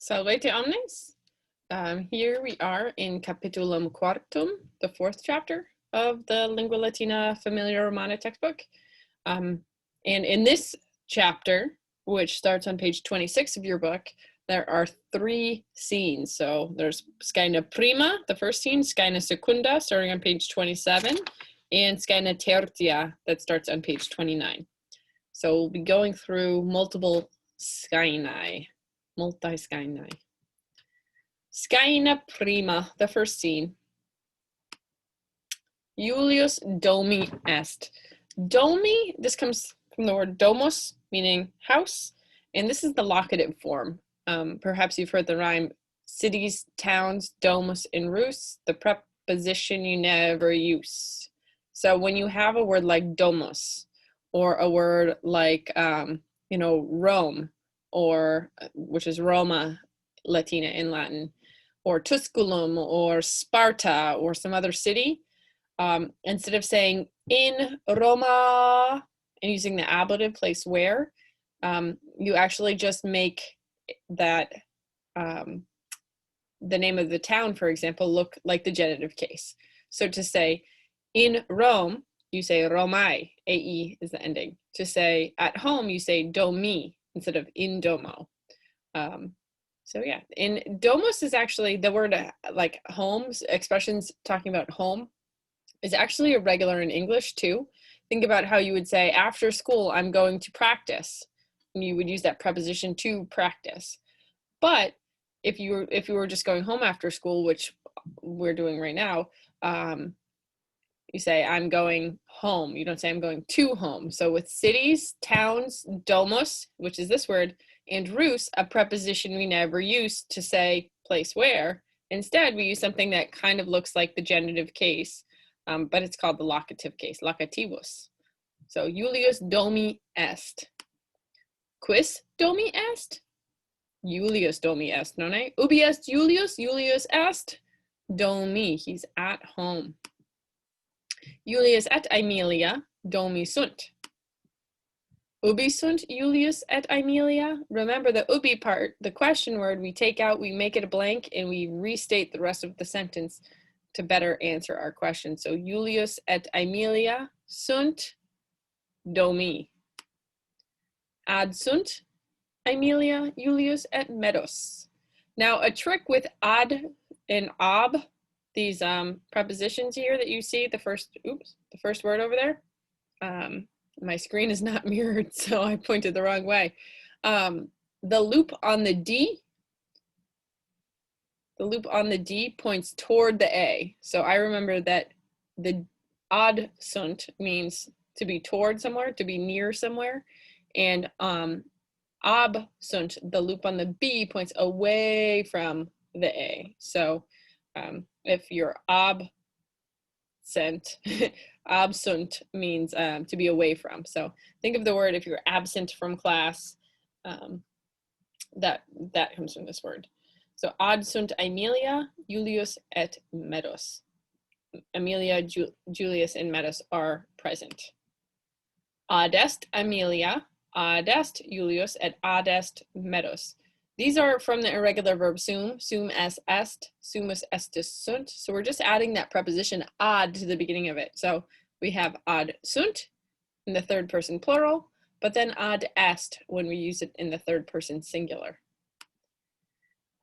Salvete omnes. Here we are in Capitulum Quartum, the fourth chapter of the Lingua Latina Familia Romana textbook. And in this chapter, which starts on page 26 of your book, there are three scenes. So there's Scaena Prima, the first scene, Scaena Secunda, starting on page 27, and Scaena Tertia, that starts on page 29. So we'll be going through multiple scaenae, multi-scaenae. Scaena Prima, the first scene. Julius Domi est. Domi, this comes from the word domus, meaning house, and this is the locative form. Perhaps you've heard the rhyme, cities, towns, domus in Rus, the preposition you never use. So when you have a word like domus, or a word like, Rome, or which is Roma Latina in Latin, or Tusculum, or Sparta, or some other city, instead of saying in Roma and using the ablative place where, you actually just make that the name of the town, for example, look like the genitive case. So to say in Rome, you say Romai, AE is the ending. To say at home, you say domi instead of in domo. So yeah, and domus is actually the word like homes, expressions talking about home is actually irregular in English too. Think about how you would say after school, I'm going to practice. And you would use that preposition to practice. But if you were just going home after school, which we're doing right now, you say I'm going home. You don't say I'm going to home. So with cities, towns, domus, which is this word, and rus, a preposition we never use to say place where. Instead, we use something that kind of looks like the genitive case, but it's called the locative case, locativus. So Julius Domi est. Quis Domi est? Julius Domi est, nonne? Ubi est Julius? Julius est Domi. He's at home. Julius et Aemilia Domi sunt. Ubi sunt Julius et Aemilia? Remember the ubi part, the question word, we take out, we make it a blank, and we restate the rest of the sentence to better answer our question. So Julius et Aemilia sunt Domi. Ad sunt Aemilia Julius et Medos. Now a trick with ad and ob, these prepositions here that you see, the first word over there. My screen is not mirrored, so I pointed the wrong way. The loop on the D points toward the A. So I remember that the ad sunt means to be toward somewhere, to be near somewhere. And ab sunt, the loop on the B, points away from the A. So if you're absent, absent means to be away from. So think of the word, if you're absent from class, that comes from this word. So ad sunt Aemilia, Julius et Medos. Aemilia, Julius, and Medos are present. Ad est Aemilia, ad est Julius, et ad est Medos. These are from the irregular verb sum es est, sumus estis sunt. So we're just adding that preposition ad to the beginning of it. So we have ad sunt in the third person plural, but then ad est when we use it in the third person singular.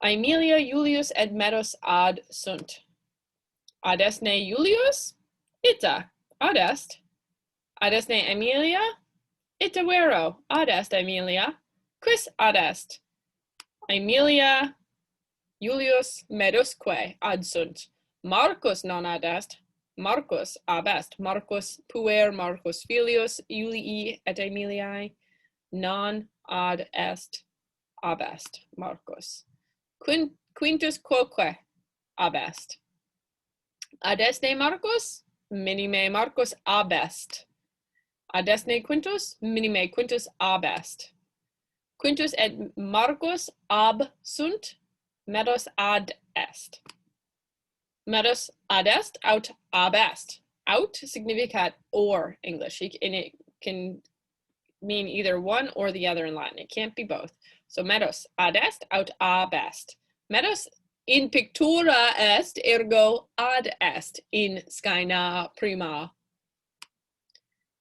Aemilia, Julius, et Medos ad sunt. Ad est ne Julius? Ita, ad est. Ad est ne Aemilia? Ita vero, ad est Aemilia. Quis ad est? Aemilia, Julius, Medosque ad sunt. Marcus non ad est, Marcus ab est. Marcus puer, Marcus filius, Julii et Aemiliae, non ad est, ab est, Marcus. Quintus quoque ab est. Ad est ne Marcus? Minime Marcus ab est. Ad est ne Quintus? Minime Quintus ab est. Quintus et Marcus ab sunt, Medos ad est. Medos ad est, aut ab est. Aut significat or English, and it can mean either one or the other in Latin. It can't be both. So meros ad est aut ab est. Meros in pictura est ergo ad est in scaena prima.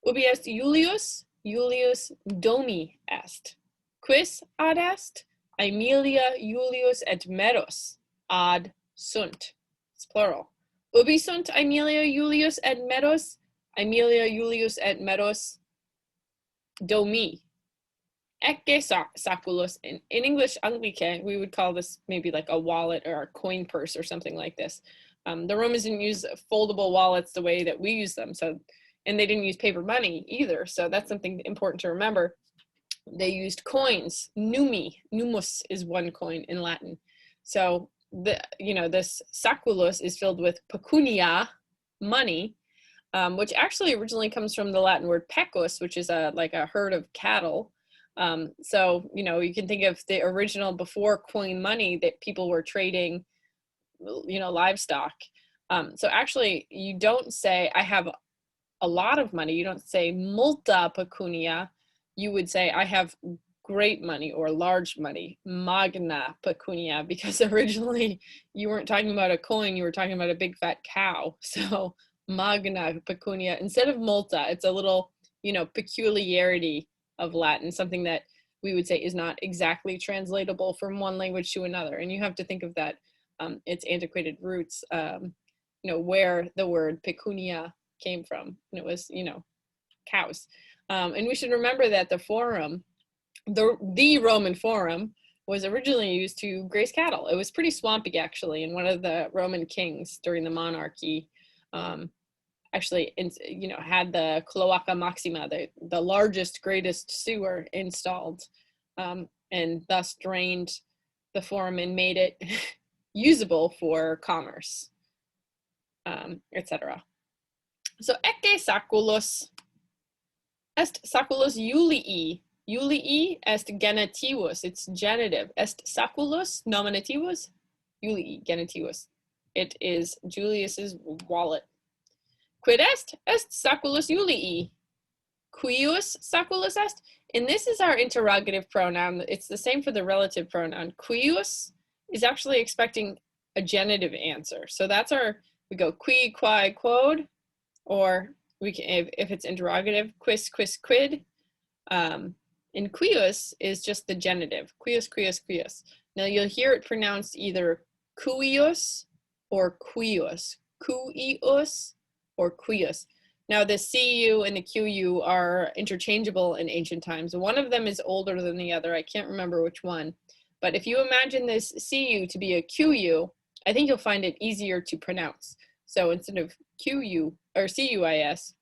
Ubi est Julius? Julius domi est. Quis ad est? Aemilia, Julius et Meros ad sunt. It's plural. Ubi sunt Aemilia, Julius et Meros? Aemilia, Julius et Meros domi. Ecce saculus. In English Anglice, we would call this maybe like a wallet or a coin purse or something like this. The Romans didn't use foldable wallets the way that we use them. And they didn't use paper money either. So that's something important to remember. They used coins. Numi, numus is one coin in Latin. So this saculus is filled with pecunia, money, which actually originally comes from the Latin word pecus, which is like a herd of cattle. So you can think of the original before coin money that people were trading, livestock. So actually, you don't say I have a lot of money. You don't say multa pecunia. You would say I have great money or large money, magna pecunia, because originally you weren't talking about a coin, you were talking about a big fat cow. So magna pecunia instead of multa. It's a little peculiarity of Latin, something that we would say is not exactly translatable from one language to another. And you have to think of that, its antiquated roots, where the word pecunia came from. And it was, cows. And we should remember that the forum, the Roman forum, was originally used to graze cattle. It was pretty swampy, actually. And one of the Roman kings during the monarchy actually, had the cloaca maxima, the largest, greatest sewer installed, and thus drained the forum and made it usable for commerce, etc. So ecce saculus est saculus Julii. Julii est genitivus. It's genitive. Est saculus nominativus? Julii genitivus. It is Julius's wallet. Quid est? Est saculus Julii. Cuius saculus est? And this is our interrogative pronoun. It's the same for the relative pronoun. Cuius is actually expecting a genitive answer. So we go qui, quae, quod, or we can, if it's interrogative, quis, quis, quid. And cuius is just the genitive. Cuius, cuius, cuius. Now you'll hear it pronounced either cuius or cuius. Cuius or cuius. Now the CU and the QU are interchangeable in ancient times. One of them is older than the other. I can't remember which one. But if you imagine this CU to be a QU, I think you'll find it easier to pronounce. So instead of QU or CUIS,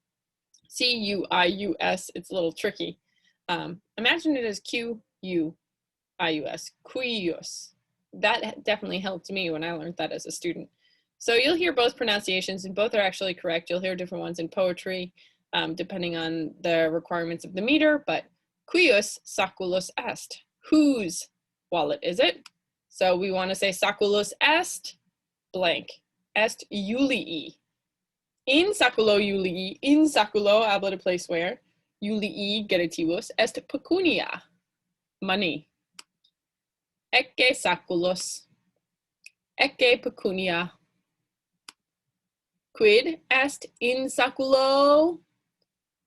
CUIUS, it's a little tricky. Imagine it as QUIUS, cuius. That definitely helped me when I learned that as a student. So you'll hear both pronunciations, and both are actually correct. You'll hear different ones in poetry, depending on the requirements of the meter, but cuius saculus est. Whose wallet is it? So we want to say saculus est blank. Est Julii. In saculo Julii, in saculo, ablative place where, Julii genitivus, est pecunia, money. Ecce saculus, ecce pecunia. Quid est in saculo?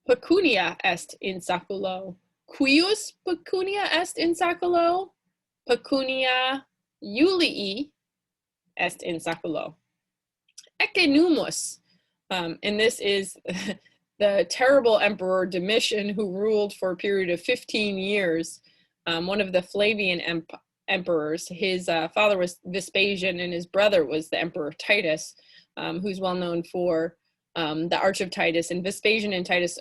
Pecunia est in saculo. Cuius pecunia est in saculo? Pecunia Julii est in saculo. Ecce numus. And this is the terrible emperor Domitian, who ruled for a period of 15 years. One of the Flavian emperors. His father was Vespasian, and his brother was the emperor Titus, who's well known for the Arch of Titus. And Vespasian and Titus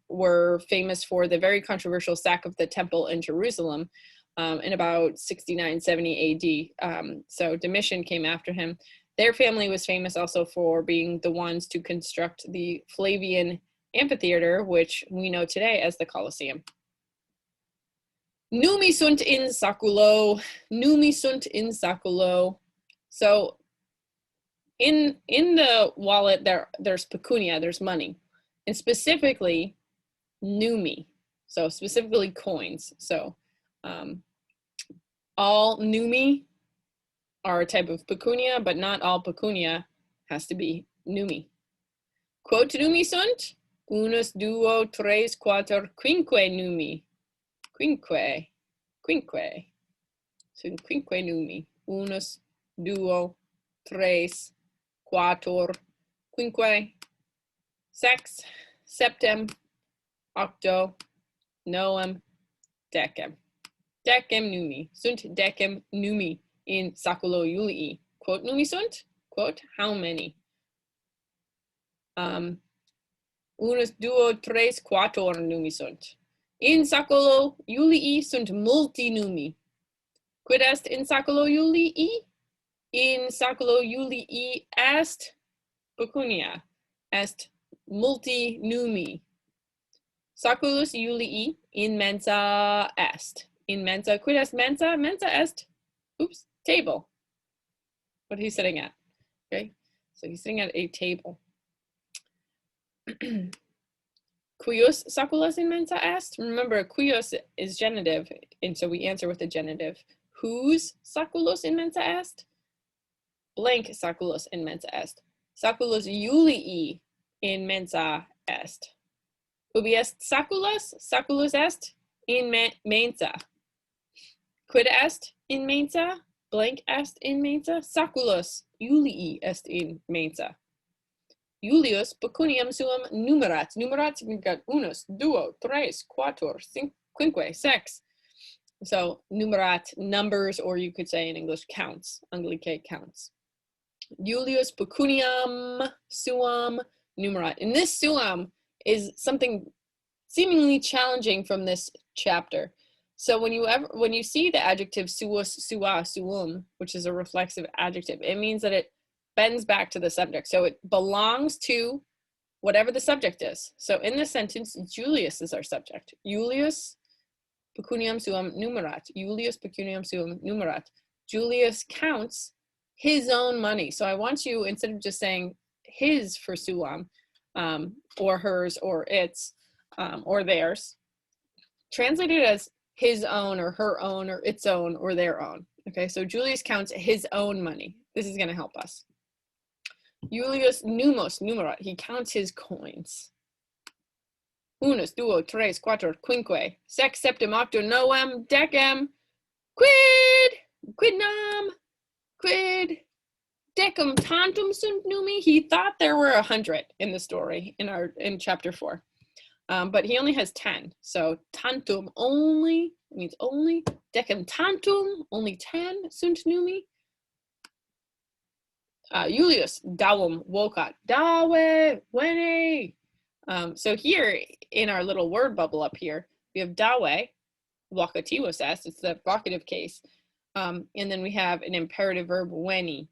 were famous for the very controversial sack of the temple in Jerusalem in about 69-70 AD. So Domitian came after him. Their family was famous also for being the ones to construct the Flavian amphitheater, which we know today as the Colosseum. Numi sunt in saculo, numi sunt in saculo. So in the wallet, there's pecunia, there's money, and specifically numi, so specifically coins. So all numi are a type of pecunia, but not all pecunia has to be numi. Quot numi sunt? Unus, duo, tres, quater, quinque numi. Quinque. Sunt quinque numi. Unus, duo, tres, quator, quinque, sex, septem, octo, noem, decem. Decem numi. Sunt decem numi in saculo Julii. Quote numi sunt? Quote, how many? Unus, duo, tres, quator numi sunt. In saculo Julii sunt multi numi. Quid est in saculo Julii? In saculo Julii est pecunia, est multi numi. Saculus Julii in mensa est. In mensa, quid est mensa? Mensa est, oops, table. What he's sitting at, okay? So he's sitting at a table. Cuius saculus in mensa est? Remember, cuius is genitive, and so we answer with the genitive. Whose saculus in mensa est? Blank saculus in mensa est. Saculus Julii in mensa est. Ubi est saculus? Saculus est in mensa. Quid est in mensa? Blank est in mensa. Saculus Julii est in mensa. Julius pecuniam suam numerat. Numerat significat unus, duo, tres, quator, quinque, sex. So numerat, numbers, or you could say in English, counts. Anglicate counts. Julius pecuniam suam numerat. And this suam is something seemingly challenging from this chapter. So when you see the adjective suus, sua, suum, which is a reflexive adjective, it means that it bends back to the subject. So it belongs to whatever the subject is. So in this sentence, Julius is our subject. Julius pecuniam suam numerat. Julius pecuniam suam numerat. Julius counts his own money. So I want you, instead of just saying his for suam, or hers, or its, or theirs, translate it as his own, or her own, or its own, or their own. Okay, so Julius counts his own money. This is going to help us. Julius numos numerat. He counts his coins. Unus, duo, tres, quator, quinque, sex, septem, octo, noem, decem, quidnam, quid, decem tantum sunt numi. He thought there were 100 in the story in chapter 4, but he only has 10. So tantum only means only. Decem tantum, only 10 sunt numi. Julius dawum wokat dawe wene. So here in our little word bubble up here, we have dawe, vocativo est, it's the vocative case, and then we have an imperative verb weni.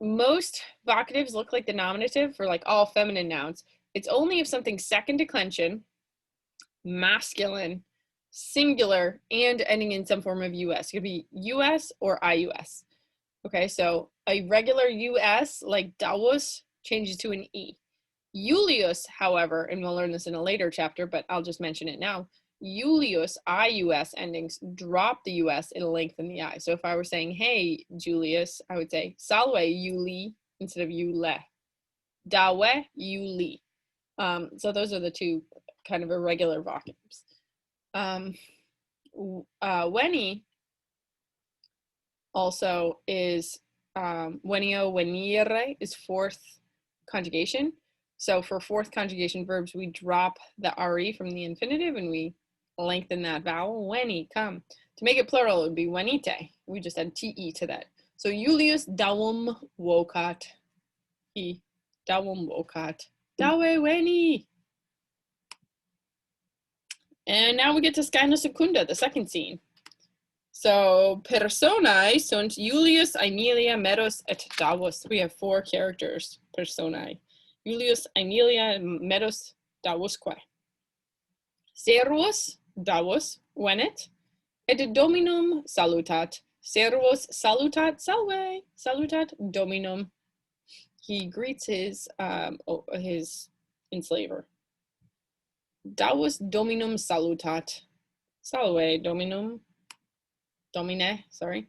Most vocatives look like the nominative for like all feminine nouns. It's only if something's second declension, masculine, singular, and ending in some form of US. It could be US or IUS. Okay, so a regular US, like Davos, changes to an E. Julius, however, and we'll learn this in a later chapter, but I'll just mention it now. Julius, IUS endings drop the US, it'll lengthen the I. So if I were saying, hey, Julius, I would say, salve, Juli, instead of Jule. Dawe, Juli. So those are the two kind of irregular vocatives. Weni also is, wenio, venire is fourth conjugation. So for fourth conjugation verbs, we drop the RE from the infinitive and we lengthen that vowel. Weni, come. To make it plural, it would be wenite. We just add TE to that. So Julius dawum wokat. He dawum wokat. Dawe weni. And now we get to Skyna Secunda, the second scene. So personae sunt Julius, Aemilia, Meros, et Davos. We have 4 characters, personae. Julius, Aemilia, Meros, Davosque. Servus, Davos, venet, et Dominum salutat. Servus salutat, salve, salutat Dominum. He greets his enslaver. Davos Dominum salutat. Salve, dominum. Domine, sorry.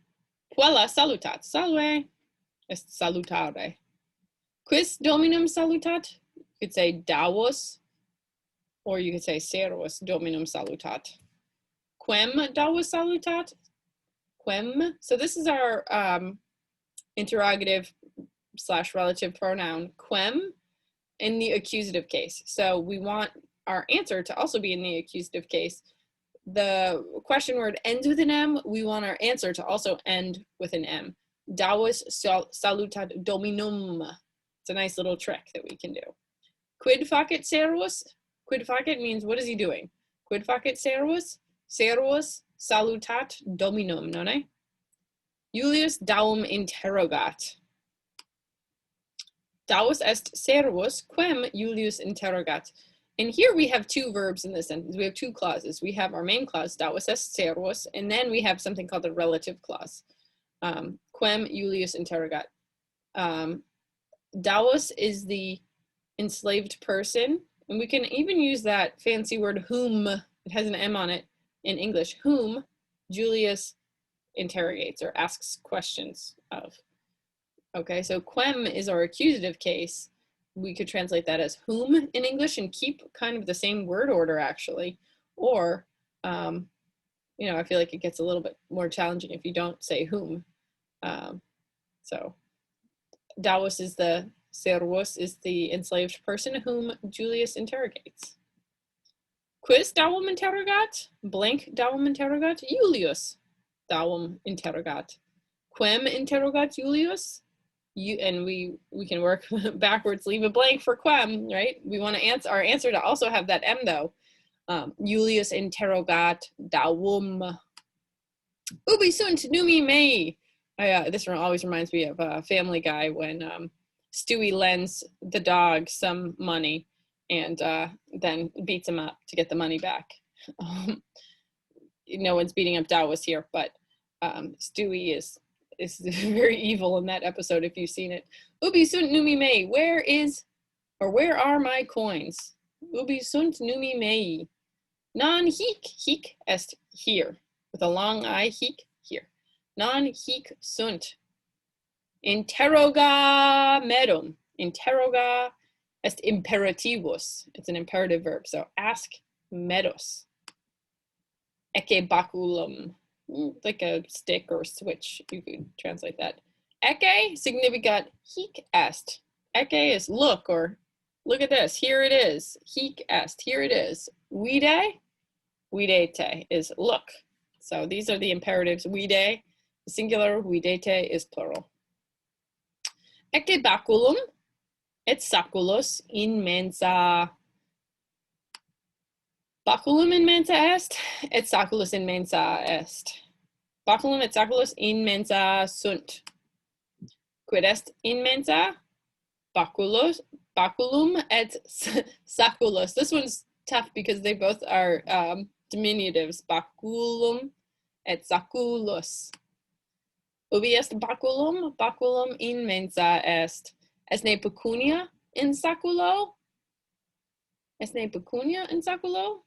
Puella salutat. Salve est salutare. Quis dominum salutat? You could say Davos, or you could say Servus dominum salutat. Quem Davos salutat? Quem. So this is our interrogative / relative pronoun, quem, in the accusative case. So we want our answer to also be in the accusative case. The question word ends with an M. We want our answer to also end with an M. Davos salutat dominum. It's a nice little trick that we can do. Quid facet servus? Quid facet means what is he doing? Quid facet servus? Servus salutat dominum, nonne? Julius Daum interrogat. Davos est servus quem Julius interrogat. And here we have two verbs in this sentence. We have two clauses. We have our main clause, Davos est servus, and then we have something called the relative clause, quem Julius interrogat. Davos is the enslaved person, and we can even use that fancy word whom, it has an M on it in English, whom Julius interrogates or asks questions of. Okay, so quem is our accusative case. We could translate that as whom in English and keep kind of the same word order actually. Or, you know, I feel like it gets a little bit more challenging if you don't say whom. So Davos is the, servus is the enslaved person whom Julius interrogates. Quis Daum interrogat? Blank Daum interrogat? Julius Daum interrogat. Quem interrogat Julius? And we can work backwards, leave a blank for quem, right? We want to answer our answer to also have that M though. Julius interrogat Daum. Ubi sunt numi mei. This always reminds me of Family Guy when Stewie lends the dog some money and then beats him up to get the money back. No one's beating up Davos here, but Stewie is very evil in that episode if you've seen it. Ubi sunt numi mei. Where are my coins? Ubi sunt numi mei. Non hic est here. With a long I, hic, here. Non hic sunt. Interroga medum. Interroga est imperativus. It's an imperative verb, so ask medos. Ecce baculum. Like a stick or a switch, you could translate that. Ecce significat hic est. Ecce is look, or look at this, here it is. Hic est, here it is. Vide, videte is look. So these are the imperatives. Vide, singular, videte is plural. Ecce baculum et saculus in mensa. Baculum in mensa est, et saculus in mensa est. Baculum et saculus in mensa sunt. Quid est in mensa? Baculum et saculus. This one's tough because they both are diminutives. Baculum et saculus. Ubi est baculum? Baculum in mensa est. Esne pecunia in saculo? Esne pecunia in saculo?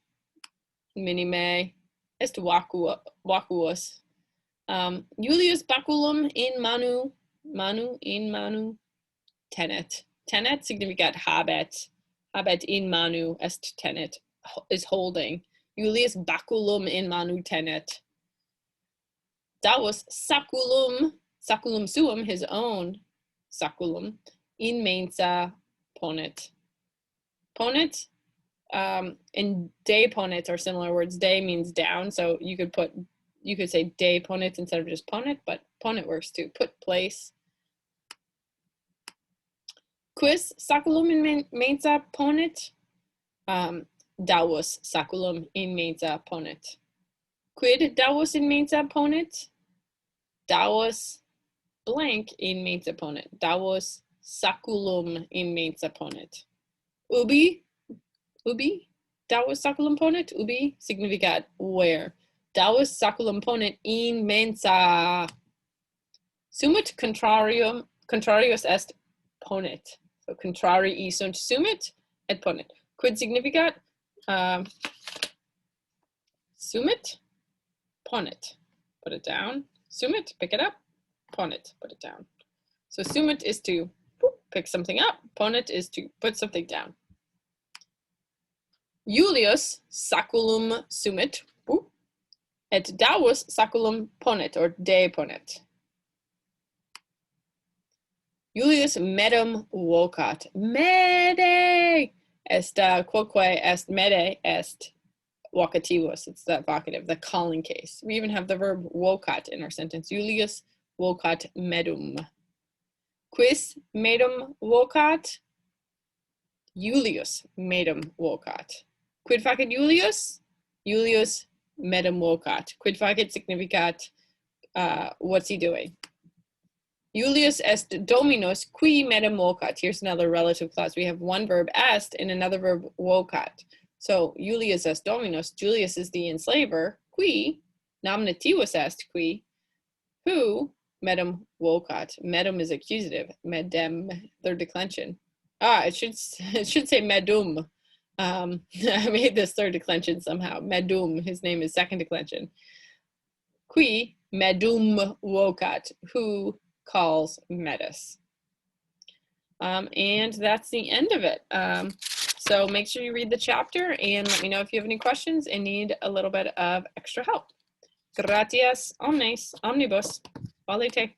Minime est vacuus. Julius baculum in manu tenet. Tenet significat habet in manu est tenet, is holding. Julius baculum in manu tenet. Davos saculum suum, his own saculum, in mensa ponet. Ponet and de ponet are similar words. De means down, so you could say de ponet instead of just ponet, but ponet works too. Put place. Quis saculum in mensa ponet? Davos saculum in mensa ponet. Quid Davos in mensa ponet? Davos blank in mensa ponet. Davos saculum in mensa ponet. Ubi, Davos saculum ponet. Ubi significat where. Davos saculum ponet in mensa. Sumit contrarius est ponet. So contrarii sunt sumit et ponet. Quid significat? Sumit, ponet, put it down. Sumit, pick it up. Ponet, put it down. So sumit is to pick something up. Ponet is to put something down. Julius saculum sumit, et Davus saculum ponet, or deponet. Julius medum vocat. Mede est quoque est mede est vocativus. It's that vocative, the calling case. We even have the verb vocat in our sentence. Julius vocat medum. Quis medum vocat? Julius medum vocat. Quid facit Julius? Julius medum vocat. Quid facit significat, what's he doing? Julius est Dominus qui medum vocat. Here's another relative clause. We have one verb est and another verb vocat. So Julius est Dominus. Julius is the enslaver. Qui, nominativus est qui, who medum vocat. Medum is accusative. Medem, third declension. It should say medum. I made this third declension somehow. Medum, his name is second declension. Qui medum vocat, who calls Metis. And that's the end of it. So make sure you read the chapter and let me know if you have any questions and need a little bit of extra help. Gratias omnes omnibus. Valete.